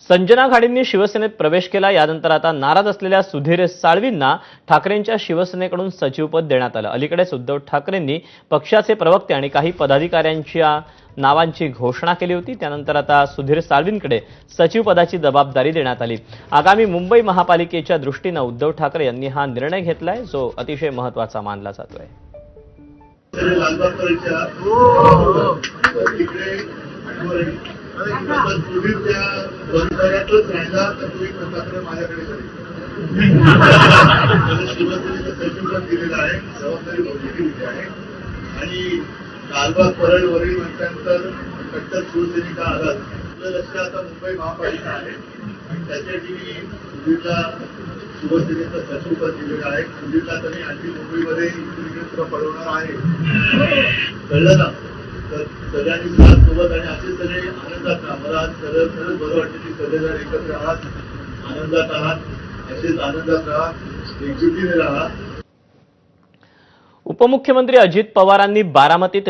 संजना खाडेंनी शिवसेनेत प्रवेश केला। यानंतर आता नाराज असलेल्या सुधीर साळवींना ठाकरेंच्या शिवसेनेकडून सचिवपद देण्यात आलं। अलीकडेच उद्धव ठाकरेंनी पक्षाचे प्रवक्ते आणि काही पदाधिकाऱ्यांच्या नावांची घोषणा केली होती। त्यानंतर आता सुधीर साळवींकडे सचिवपदाची जबाबदारी देण्यात आली। आगामी मुंबई महापालिकेच्या दृष्टीने उद्धव ठाकरे यांनी हा निर्णय घेतलाय, जो अतिशय महत्त्वाचा मानला जातोय। लालबाग परळवरील म्हटल्यानंतर कट्टर शिवसैनिक आघात आपलं लक्ष आता मुंबई महापालिका आहे आणि त्यासाठी सुधीरला शिवसेनेचं सचिवपद दिलेलं आहे। सुधीरला त्यांनी आणखी मुंबईमध्ये इकडे पळवणार आहे, कळलं ना? तर सगळ्यांनी साथ सोबत आणि असे सगळे आनंदात राहा। मला आज खरंच बरं वाटतं की सगळेजण एकत्र आहात, आनंदात आहात, असेच आनंदात राहा, एकजुटीने राहा। उपमुख्यमंत्री अजित पवारांनी बारामतीत